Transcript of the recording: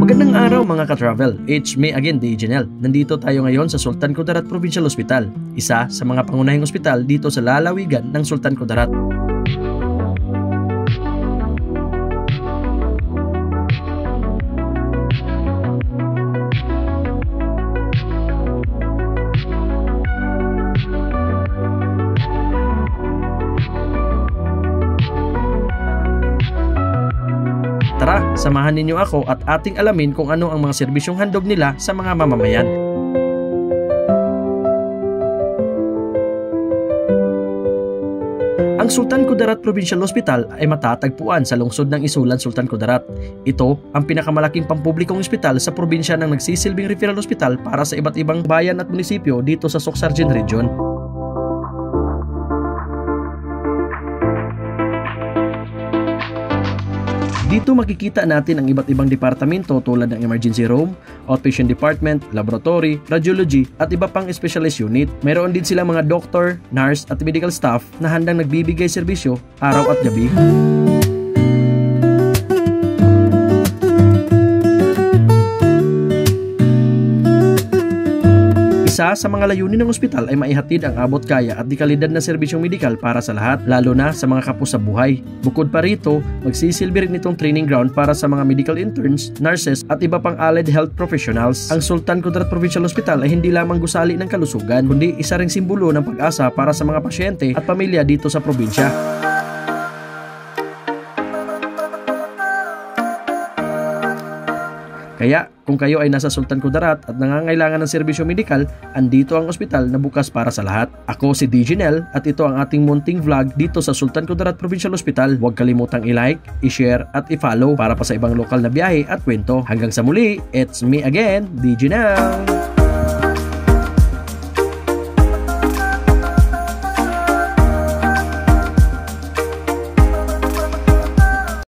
Magandang araw mga ka-travel, it's me again, Dijanel. Nandito tayo ngayon sa Sultan Kudarat Provincial Hospital, isa sa mga pangunahing ospital dito sa lalawigan ng Sultan Kudarat. Tara, samahan ninyo ako at ating alamin kung ano ang mga serbisyong handog nila sa mga mamamayan. Ang Sultan Kudarat Provincial Hospital ay matatagpuan sa lungsod ng Isulan, Sultan Kudarat. Ito ang pinakamalaking pampublikong ospital sa probinsya ng nagsisilbing referral hospital para sa iba't ibang bayan at munisipyo dito sa Socsargen Region. Dito makikita natin ang iba't ibang departamento tulad ng emergency room, outpatient department, laboratory, radiology at iba pang specialist unit. Mayroon din silang mga doctor, nurse at medical staff na handang nagbibigay serbisyo araw at gabi. Isa sa mga layunin ng ospital ay maihatid ang abot kaya at dekalidad na serbisyong medikal para sa lahat, lalo na sa mga kapos sa buhay. Bukod pa rito, magsisilbi rin itong training ground para sa mga medical interns, nurses at iba pang allied health professionals. Ang Sultan Kudarat Provincial Hospital ay hindi lamang gusali ng kalusugan, kundi isa ring simbolo ng pag-asa para sa mga pasyente at pamilya dito sa probinsya. Kaya, kung kayo ay nasa Sultan Kudarat at nangangailangan ng serbisyo medikal, andito ang ospital na bukas para sa lahat. Ako si Dijanel at ito ang ating munting vlog dito sa Sultan Kudarat Provincial Hospital. Huwag kalimutang i-like, i-share at i-follow para pa sa ibang lokal na biyahe at kwento. Hanggang sa muli, it's me again, Dijanel!